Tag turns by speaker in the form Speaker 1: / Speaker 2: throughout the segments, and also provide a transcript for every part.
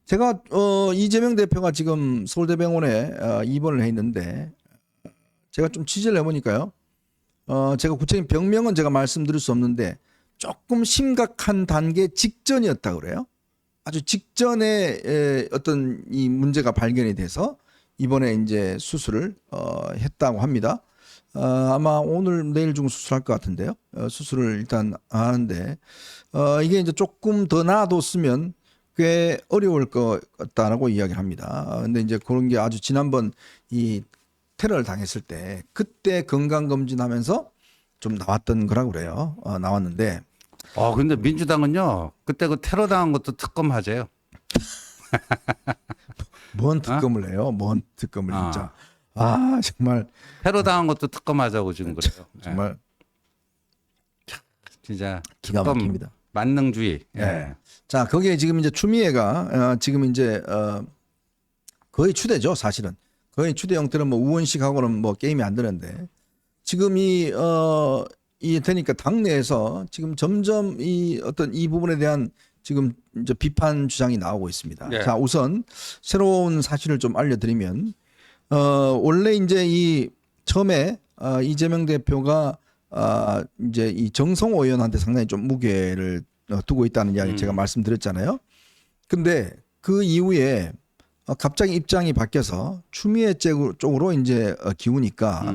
Speaker 1: 제가 이재명 대표가 지금 서울대병원에 입원을 해 있는데 제가 좀 취재를 해보니까요. 제가 구체적인 병명은 제가 말씀드릴 수 없는데 조금 심각한 단계 직전이었다 그래요. 아주 직전에 어떤 이 문제가 발견이 돼서 이번에 이제 수술을 했다고 합니다. 아마 오늘 내일 중 수술할 것 같은데요. 수술을 일단 하는데 이게 이제 조금 더 놔뒀으면 꽤 어려울 것 같다라고 이야기를 합니다. 근데 이제 그런 게 아주 지난번 이 테러를 당했을 때 그때 건강검진하면서 좀 나왔던 거라고 그래요. 나왔는데.
Speaker 2: 근데 민주당은요, 그때 그 테러 당한 것도 특검하재요.
Speaker 1: 뭔 특검을 해요? 뭔 특검을 진짜. 정말.
Speaker 2: 테러 당한 것도 특검하자고 지금 그래요.
Speaker 1: 정말.
Speaker 2: 진짜
Speaker 1: 기가
Speaker 2: 특검
Speaker 1: 막힙니다.
Speaker 2: 만능주의.
Speaker 1: 네. 자, 거기에 지금 이제 추미애가 지금 이제 거의 추대죠, 사실은. 거의 추대 형태는 뭐 우원식하고는 뭐 게임이 안 되는데 지금 이 되니까 당내에서 지금 점점 이 어떤 이 부분에 대한 지금 이제 비판 주장이 나오고 있습니다.
Speaker 2: 네.
Speaker 1: 자, 우선 새로운 사실을 좀 알려드리면 원래 이제 이 처음에 이재명 대표가 이제 이 정성호 의원한테 상당히 좀 무게를 두고 있다는 이야기 제가 말씀드렸잖아요. 근데 그 이후에 갑자기 입장이 바뀌어서 추미애 쪽으로 이제 기우니까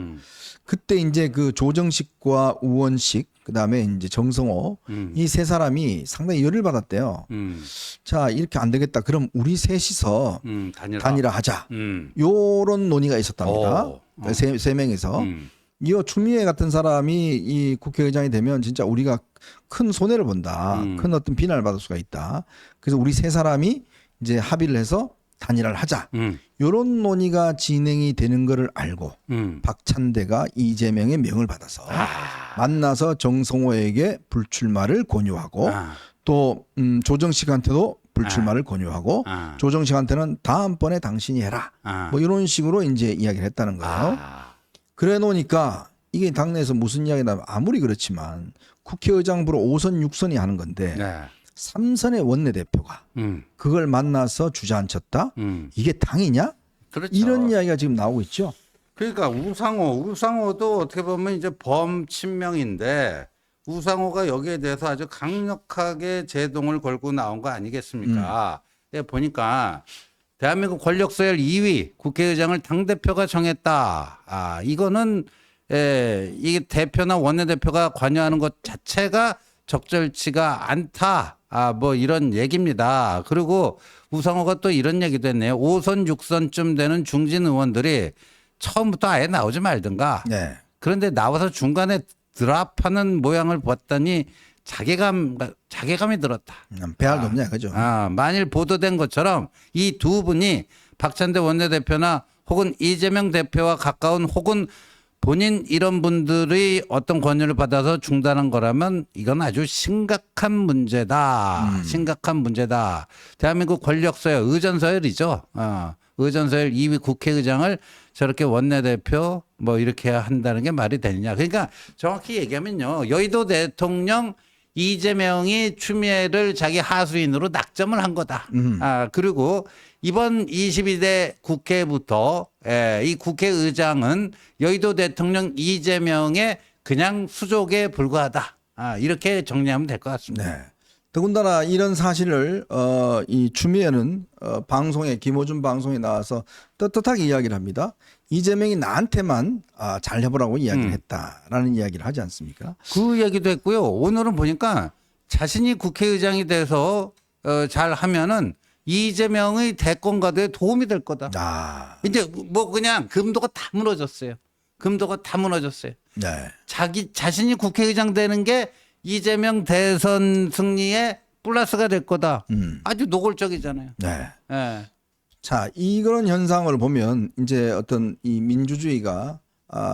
Speaker 1: 그때 이제 그 조정식과 우원식 그다음에 이제 정성호 이 세 사람이 상당히 열을 받았대요. 자, 이렇게 안 되겠다. 그럼 우리 셋이서 단일화하자. 요런 논의가 있었답니다. 세 명이서. 이 추미애 같은 사람이 이 국회의장이 되면 진짜 우리가 큰 손해를 본다. 큰 어떤 비난을 받을 수가 있다. 그래서 우리 세 사람이 이제 합의를 해서 단일화를 하자. 이런 논의가 진행이 되는 것을 알고 박찬대가 이재명의 명을 받아서 만나서 정성호에게 불출마를 권유하고 또 조정식한테도 불출마를 권유하고 조정식한테는 다음번에 당신이 해라. 뭐 이런 식으로 이제 이야기를 했다는 거예요. 그래 놓으니까 이게 당내에서 무슨 이야기가 나면 아무리 그렇지만 국회의장부로 5선 6선이 하는 건데 3선의 원내대표가 그걸 만나서 주저앉혔다? 이게 당이냐?
Speaker 2: 그렇죠.
Speaker 1: 이런 이야기가 지금 나오고 있죠.
Speaker 2: 그러니까 우상호도 어떻게 보면 이제 범친명인데 우상호가 여기에 대해서 아주 강력하게 제동을 걸고 나온 거 아니겠습니까? 보니까 대한민국 권력 서열 2위 국회의장을 당대표가 정했다. 이거는 이게 대표나 원내대표가 관여하는 것 자체가 적절치가 않다. 뭐 이런 얘기입니다. 그리고 우상호가 또 이런 얘기도 했네요. 5선, 6선쯤 되는 중진 의원들이 처음부터 아예 나오지 말든가.
Speaker 1: 네.
Speaker 2: 그런데 나와서 중간에 드랍하는 모양을 봤더니 자괴감이 들었다.
Speaker 1: 배알도 없냐, 그죠?
Speaker 2: 만일 보도된 것처럼 이 두 분이 박찬대 원내대표나 혹은 이재명 대표와 가까운 혹은 본인 이런 분들이 어떤 권유를 받아서 중단한 거라면 이건 아주 심각한 문제다. 심각한 문제다. 대한민국 권력서열, 의전서열이죠. 의전서열 2위 국회의장을 저렇게 원내대표 뭐 이렇게 한다는 게 말이 되느냐. 그러니까 정확히 얘기하면요. 여의도 대통령 이재명이 추미애를 자기 하수인으로 낙점을 한 거다. 그리고 이번 22대 국회부터 이 국회의장은 여의도 대통령 이재명의 그냥 수족에 불과하다. 이렇게 정리하면 될 것 같습니다.
Speaker 1: 네. 더군다나 이런 사실을 이 추미애는 방송에 김어준 방송에 나와서 떳떳하게 이야기를 합니다. 이재명이 나한테만 잘 해보라고 이야기를 했다라는 이야기를 하지 않습니까?
Speaker 2: 그 얘기도 했고요. 오늘은 보니까 자신이 국회의장이 돼서 잘 하면은 이재명의 대권 가도에 도움이 될 거다. 이제 뭐 그냥 금도가 다 무너졌어요. 금도가 다 무너졌어요.
Speaker 1: 네.
Speaker 2: 자신이 국회의장 되는 게 이재명 대선 승리에 플러스가 될 거다. 아주 노골적이잖아요.
Speaker 1: 네.
Speaker 2: 네.
Speaker 1: 자, 이런 현상을 보면 이제 어떤 이 민주주의가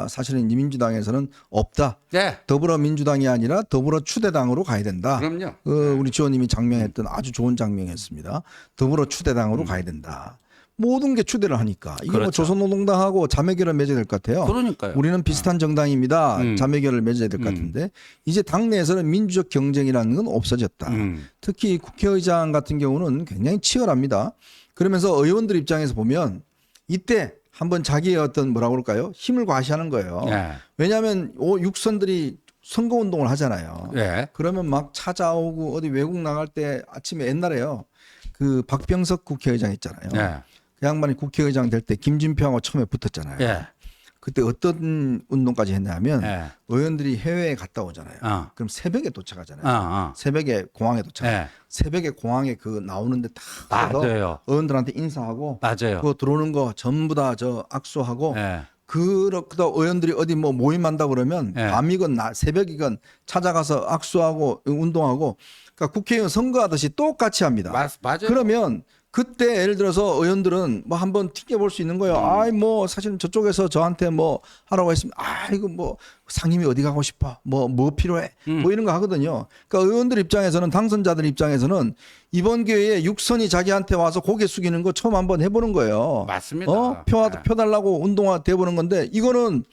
Speaker 1: 사실은 이 민주당에서는 없다.
Speaker 2: 네.
Speaker 1: 더불어민주당이 아니라 더불어 추대당으로 가야 된다.
Speaker 2: 그럼요.
Speaker 1: 우리 지원님이 장명했던 아주 좋은 장명이었습니다. 더불어 추대당으로 가야 된다. 모든 게 추대를 하니까 이게 뭐
Speaker 2: 그렇죠.
Speaker 1: 조선노동당하고 자매결을 맺어야 될 것 같아요.
Speaker 2: 그러니까요.
Speaker 1: 우리는 비슷한 정당입니다. 자매결을 맺어야 될 것 같은데 이제 당내에서는 민주적 경쟁이라는 건 없어졌다. 특히 국회의장 같은 경우는 굉장히 치열합니다. 그러면서 의원들 입장에서 보면 이때 한번 자기의 어떤 뭐라고 그럴까요? 힘을 과시하는 거예요.
Speaker 2: 예.
Speaker 1: 왜냐하면 육선들이 선거운동을 하잖아요.
Speaker 2: 예.
Speaker 1: 그러면 막 찾아오고 어디 외국 나갈 때 아침에 옛날에요. 그 박병석 국회의장 있잖아요.
Speaker 2: 예.
Speaker 1: 그 양반이 국회의장 될 때 김진표하고 처음에 붙었잖아요.
Speaker 2: 예.
Speaker 1: 그때 어떤 운동까지 했냐면
Speaker 2: 예.
Speaker 1: 의원들이 해외에 갔다 오잖아요.
Speaker 2: 어.
Speaker 1: 그럼 새벽에 도착하잖아요.
Speaker 2: 어.
Speaker 1: 새벽에 공항에 도착.
Speaker 2: 예.
Speaker 1: 새벽에 공항에 그 나오는데 다 가서
Speaker 2: 맞아요.
Speaker 1: 의원들한테 인사하고
Speaker 2: 맞아요.
Speaker 1: 그거 들어오는 거 전부 다 저 악수하고
Speaker 2: 예.
Speaker 1: 그러다 의원들이 어디 뭐 모임한다 그러면
Speaker 2: 예.
Speaker 1: 밤이건 새벽이건 찾아가서 악수하고 운동하고 그러니까 국회의원 선거하듯이 똑같이 합니다.
Speaker 2: 맞아요.
Speaker 1: 그러면 그때 예를 들어서 의원들은 뭐 한번 튀겨볼 수 있는 거예요. 아이 뭐 사실은 저쪽에서 저한테 뭐 하라고 했으면 이거 뭐 상임위 어디 가고 싶어 뭐 필요해 뭐 이런 거 하거든요. 그러니까 의원들 입장에서는 당선자들 입장에서는 이번 기회에 육선이 자기한테 와서 고개 숙이는 거 처음 한번 해보는 거예요.
Speaker 2: 맞습니다.
Speaker 1: 표 달라고 운동화 돼보는 건데 이거는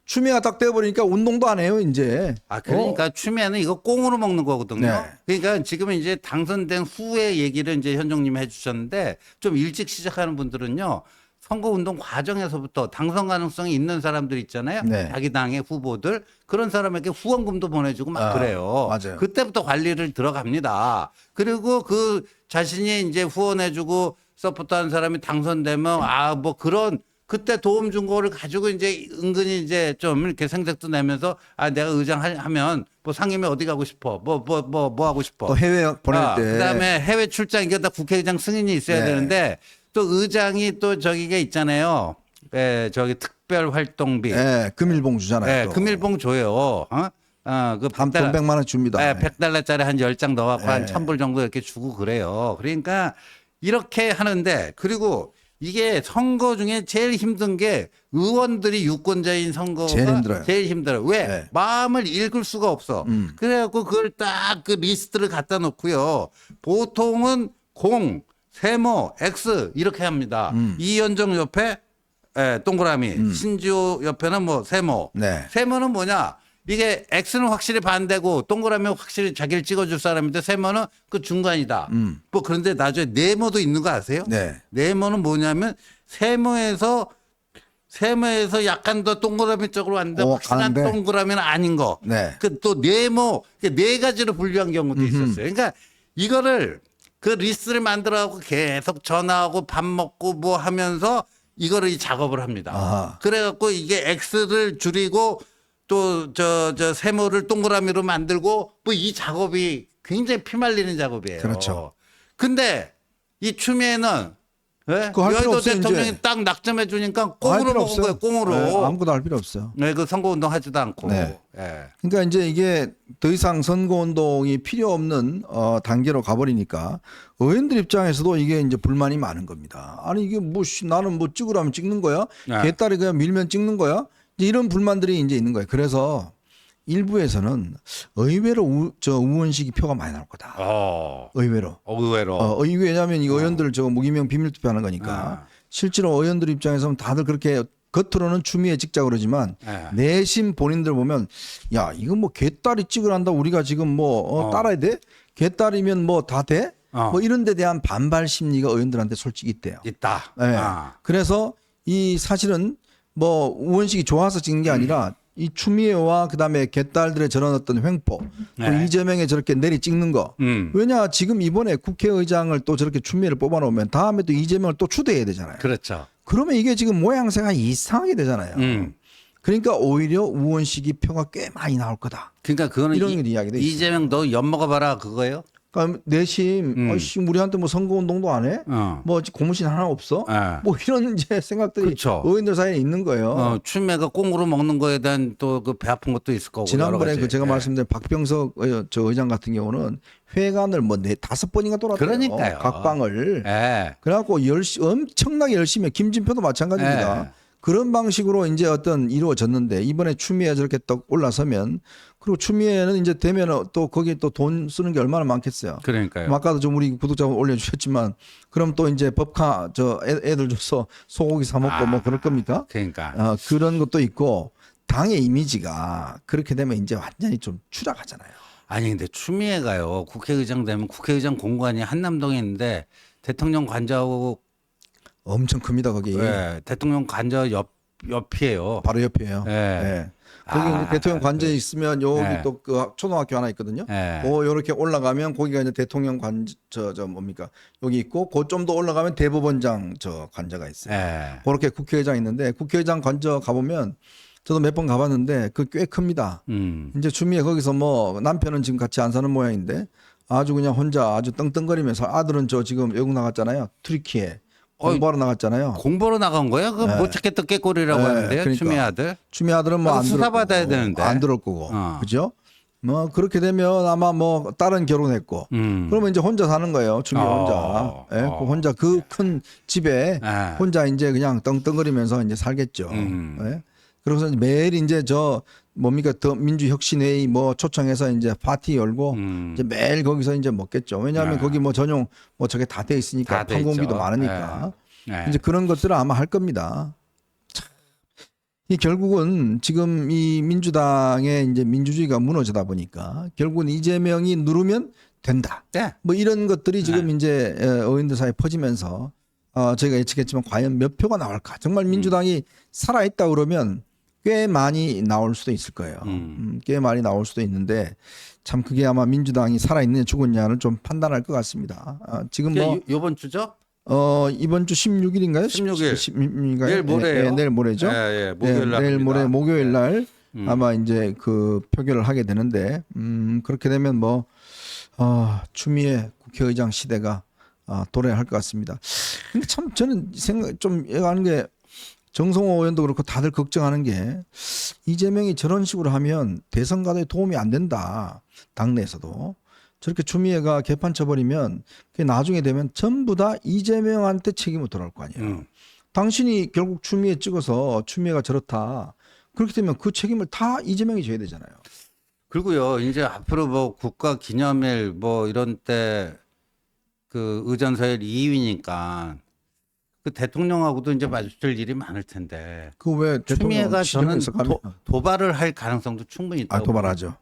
Speaker 1: 추미애가 딱 돼버리니까 운동도 안 해요 이제.
Speaker 2: 그러니까 추미애는 이거 꽁으로 먹는 거거든요.
Speaker 1: 네.
Speaker 2: 그러니까 지금은 이제 당선된 후의 얘기를 이제 현종님이 해주셨는데 좀 일찍 시작하는 분들은요. 선거운동 과정에서부터 당선 가능성이 있는 사람들 있잖아요.
Speaker 1: 네.
Speaker 2: 자기 당의 후보들 그런 사람에게 후원금도 보내주고 막 그래요.
Speaker 1: 맞아요.
Speaker 2: 그때부터 관리를 들어갑니다. 그리고 그 자신이 이제 후원해주고 서포트하는 사람이 당선되면 뭐 그런 그때 도움 준 거를 가지고 이제 은근히 이제 좀 이렇게 생색도 내면서 내가 의장 하면 뭐 상임위 어디 가고 싶어 뭐 하고 싶어
Speaker 1: 또 해외 보낼 때.
Speaker 2: 그다음에 해외 출장 이게 다 국회의장 승인이 있어야
Speaker 1: 네.
Speaker 2: 되는데 또 의장이 또 저기가 있잖아요. 저기 특별 활동비.
Speaker 1: 금일봉 주잖아요. 또.
Speaker 2: 금일봉 줘요. 그
Speaker 1: 한 100만 원 줍니다.
Speaker 2: $100짜리 한 10장 넣어갖고
Speaker 1: 네.
Speaker 2: 한 1,000불 정도 이렇게 주고 그래요. 그러니까 이렇게 하는데 그리고 이게 선거 중에 제일 힘든 게 의원들이 유권자인 선거가
Speaker 1: 제일 힘들어요.
Speaker 2: 제일 힘들어요. 왜?
Speaker 1: 네.
Speaker 2: 마음을 읽을 수가 없어. 그래갖고 그걸 딱 그 리스트를 갖다 놓고요. 보통은 공, 세모, X 이렇게 합니다. 이현정 옆에 동그라미, 신지호 옆에는 뭐 세모.
Speaker 1: 네.
Speaker 2: 세모는 뭐냐? 이게 X는 확실히 반대고 동그라미 확실히 자기를 찍어줄 사람인데 세모는 그 중간이다. 뭐 그런데 나중에 네모도 있는 거 아세요?
Speaker 1: 네.
Speaker 2: 네모는 뭐냐면 세모에서 약간 더 동그라미 쪽으로 왔는데 확실한
Speaker 1: 가는데.
Speaker 2: 동그라미는 아닌 거.
Speaker 1: 네.
Speaker 2: 그 또 네모 네 가지로 분류한 경우도 있었어요. 그러니까 이거를 그 리스트를 만들어갖고 계속 전화하고 밥 먹고 뭐 하면서 이거를 이 작업을 합니다.
Speaker 1: 아하.
Speaker 2: 그래갖고 이게 X를 줄이고 또 저 세모를 동그라미로 만들고 뭐 이 작업이 굉장히 피말리는 작업이에요.
Speaker 1: 그렇죠.
Speaker 2: 근데 이 추미애는
Speaker 1: 그거 할 필요
Speaker 2: 여의도
Speaker 1: 없어요,
Speaker 2: 대통령이
Speaker 1: 이제.
Speaker 2: 딱 낙점해 주니까
Speaker 1: 할
Speaker 2: 꽁으로
Speaker 1: 필요
Speaker 2: 먹은
Speaker 1: 없어요.
Speaker 2: 거예요. 꽁으로.
Speaker 1: 네, 아무것도 할 필요 없어요.
Speaker 2: 그 선거운동 하지도 않고.
Speaker 1: 네.
Speaker 2: 예.
Speaker 1: 그러니까 이제 이게 더 이상 선거운동이 필요 없는 단계로 가버리니까 의원들 입장에서도 이게 이제 불만이 많은 겁니다. 아니 이게 나는 뭐 찍으라면 찍는 거야?
Speaker 2: 네.
Speaker 1: 개딸이 그냥 밀면 찍는 거야? 이제 이런 불만들이 이제 있는 거예요. 그래서 일부에서는 의외로 우원식이 표가 많이 나올 거다. 의외로.
Speaker 2: 의외로.
Speaker 1: 이게 왜냐하면 이 의원들 무기명 비밀 투표하는 거니까 실제로 의원들 입장에서는 다들 그렇게 겉으로는 추미애 찍자 그러지만 내심 본인들 보면 야 이거 뭐 개딸이 찍으란다 우리가 지금 뭐 따라야 돼? 개딸이면 뭐 다 돼? 뭐 이런 데 대한 반발 심리가 의원들한테 솔직히 있대요.
Speaker 2: 있다.
Speaker 1: 네. 그래서 이 사실은 뭐 우원식이 좋아서 찍는 게 아니라 이 추미애와 그다음에 개딸들의 저런 어떤 횡포 또 이재명에 저렇게 내리 찍는 거 왜냐 지금 이번에 국회의장을 또 저렇게 추미애를 뽑아놓으면 다음에 또 이재명을 또 추대해야 되잖아요.
Speaker 2: 그렇죠.
Speaker 1: 그러면 이게 지금 모양새가 이상하게 되잖아요. 그러니까 오히려 우원식이 표가 꽤 많이 나올 거다.
Speaker 2: 그러니까 그거는
Speaker 1: 이런 이야기도 있어요.
Speaker 2: 이재명 너 엿 먹어봐라 그거예요?
Speaker 1: 그러니까 내심 아이씨 우리한테 뭐 선거운동도 안 해? 뭐 고무신 하나 없어? 뭐 이런 이제 생각들이
Speaker 2: 그렇죠.
Speaker 1: 의원들 사이에 있는 거예요.
Speaker 2: 추미애가 꽁으로 먹는 거에 대한 또 그 배 아픈 것도 있을 거고.
Speaker 1: 지난번에 그 제가 말씀드린 박병석 저 의장 같은 경우는 회관을 뭐 4-5번인가 돌았대요.
Speaker 2: 그러니까요.
Speaker 1: 각 방을. 그래갖고 엄청나게 열심히 해. 김진표도 마찬가지입니다. 그런 방식으로 이제 어떤 이루어졌는데 이번에 추미애 저렇게 떡 올라서면 그리고 추미애는 이제 되면 또 거기에 또 돈 쓰는 게 얼마나 많겠어요.
Speaker 2: 그러니까요.
Speaker 1: 아까도 좀 우리 구독자 올려주셨지만 그럼 또 이제 법카 저 애들 줘서 소고기 사 먹고 뭐 그럴 겁니까?
Speaker 2: 그러니까.
Speaker 1: 그런 것도 있고 당의 이미지가 그렇게 되면 이제 완전히 좀 추락하잖아요.
Speaker 2: 아니 근데 추미애가요 국회의장 되면 국회의장 공관이 한남동에 있는데 대통령 관저하고
Speaker 1: 엄청 큽니다 거기.
Speaker 2: 예, 대통령 관저 옆이에요.
Speaker 1: 바로 옆이에요.
Speaker 2: 예.
Speaker 1: 예. 거기
Speaker 2: 아,
Speaker 1: 이제 대통령 관저에 있으면 여기
Speaker 2: 예.
Speaker 1: 또 그 초등학교 하나 있거든요.
Speaker 2: 예.
Speaker 1: 요렇게 올라가면 거기가 이제 대통령 관저 저 뭡니까 여기 있고 그 좀 더 올라가면 대법원장 저 관저가 있어요.
Speaker 2: 예.
Speaker 1: 그렇게 국회의장 있는데 국회의장 관저 가보면 저도 몇 번 가봤는데 그 꽤 큽니다. 이제 추미애 거기서 뭐 남편은 지금 같이 안 사는 모양인데 아주 그냥 혼자 아주 떵떵거리면서 아들은 저 지금 외국 나갔잖아요. 튀르키예 공부하러 나갔잖아요.
Speaker 2: 공보로 나간 거야? 그 못 찾겠다 깨꼬리라고 하는데요.
Speaker 1: 그러니까.
Speaker 2: 추미애 아들.
Speaker 1: 추미애 아들은 뭐
Speaker 2: 나도
Speaker 1: 안 들을
Speaker 2: 수사 받아야
Speaker 1: 거고,
Speaker 2: 되는데.
Speaker 1: 안 들을 거고
Speaker 2: 어.
Speaker 1: 그죠? 뭐 그렇게 되면 아마 뭐 딸은 결혼했고 그러면 이제 혼자 사는 거예요. 추미애 혼자. 예, 그 혼자 그 큰 집에
Speaker 2: 예.
Speaker 1: 혼자 이제 그냥 떵떵거리면서 이제 살겠죠. 예? 그래서 매일 이제 저 뭡니까 더 민주혁신회의 뭐 초청해서 이제 파티 열고 이제 매일 거기서 이제 먹겠죠. 왜냐하면 거기 뭐 전용 뭐 저게 다 돼 있으니까
Speaker 2: 다 돼
Speaker 1: 판공비도
Speaker 2: 있죠.
Speaker 1: 많으니까
Speaker 2: 예.
Speaker 1: 이제 그런 것들을 아마 할 겁니다. 이 결국은 지금 이 민주당의 이제 민주주의가 무너지다 보니까 결국은 이재명이 누르면 된다.
Speaker 2: 네.
Speaker 1: 뭐 이런 것들이 지금 이제 의원들 사이에 퍼지면서 저희가 예측했지만 과연 몇 표가 나올까? 정말 민주당이 살아있다 그러면 꽤 많이 나올 수도 있을 거예요. 꽤 많이 나올 수도 있는데 참 그게 아마 민주당이 살아있느냐 죽었냐를 좀 판단할 것 같습니다. 지금 뭐
Speaker 2: 요번 주죠?
Speaker 1: 이번 주 16일인가요?
Speaker 2: 16일.
Speaker 1: 16일인가요?
Speaker 2: 내일 모레예요.
Speaker 1: 내일 모레죠.
Speaker 2: 예, 목요일 날.
Speaker 1: 내일 모레 목요일 날
Speaker 2: 음.
Speaker 1: 아마 이제 그 표결을 하게 되는데 그렇게 되면 뭐 추미애 국회의장 시대가 도래할 것 같습니다. 근데 참 저는 생각 좀 얘기하는 게 정성호 의원도 그렇고 다들 걱정하는 게 이재명이 저런 식으로 하면 대선 가도에 도움이 안 된다. 당내에서도. 저렇게 추미애가 개판 쳐버리면 그게 나중에 되면 전부 다 이재명한테 책임을 돌아올 거 아니에요. 당신이 결국 추미애 찍어서 추미애가 저렇다. 그렇게 되면 그 책임을 다 이재명이 져야 되잖아요.
Speaker 2: 그리고요, 이제 앞으로 뭐 국가 기념일 뭐 이런 때 그 의전서열 2위니까 그 대통령하고도 이제 마주칠 일이 많을 텐데.
Speaker 1: 그 왜
Speaker 2: 추미애가 저는
Speaker 1: 시정에서 가면
Speaker 2: 도발을 할 가능성도 충분히 있다고.
Speaker 1: 도발하죠.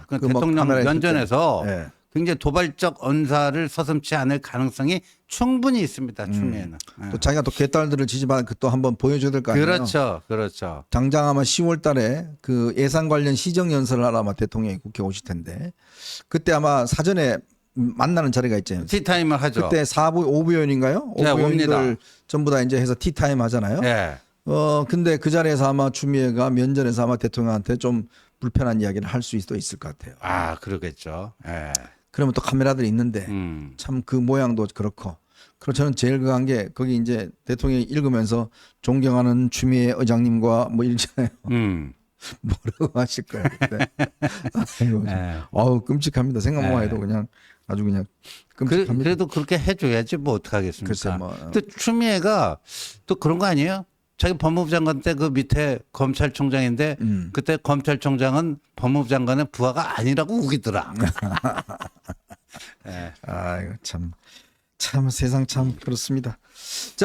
Speaker 2: 그
Speaker 1: 그 뭐
Speaker 2: 대통령
Speaker 1: 카메라에
Speaker 2: 면전에서
Speaker 1: 예.
Speaker 2: 굉장히 도발적 언사를 서슴지 않을 가능성이 충분히 있습니다. 추미애는. 예.
Speaker 1: 또 자기가 또 개딸들을 지지받은 그또 한번 보여줘야 될 거 아니에요.
Speaker 2: 그렇죠, 그렇죠.
Speaker 1: 당장 아마 10월달에 그 예산 관련 시정 연설을 하러 아마 대통령이 국회 오실 텐데 그때 아마 사전에 만나는 자리가 있잖아요.
Speaker 2: 티타임을 하죠.
Speaker 1: 그때 4부 5부위원인가요?
Speaker 2: 네,
Speaker 1: 5부위원들
Speaker 2: 옵니다.
Speaker 1: 전부 다 이제 해서 티타임 하잖아요.
Speaker 2: 예.
Speaker 1: 근데 그 자리에서 아마 추미애가 면전에서 아마 대통령한테 좀 불편한 이야기를 할 수도 있을 것 같아요.
Speaker 2: 아, 그러겠죠. 예.
Speaker 1: 그러면 또 카메라들이 있는데 참 그 모양도 그렇고. 그리고 저는 제일 그한 게 거기 이제 대통령이 읽으면서 존경하는 추미애 의장님과 뭐 이러잖아요. 뭐라고 하실 거예요. 그때. 아이고,
Speaker 2: 예.
Speaker 1: 끔찍합니다. 생각만 해도 그냥 아주 그냥 끔찍합니다.
Speaker 2: 그래도 그렇게 해줘야지 뭐 어떡하겠습니까.
Speaker 1: 글쎄 뭐.
Speaker 2: 근데 추미애가 또 그런 거 아니에요? 자기 법무부 장관 때 그 밑에 검찰총장인데 그때 검찰총장은 법무부 장관의 부하가 아니라고 우기더라.
Speaker 1: 아이고 참 세상 참 그렇습니다. 자,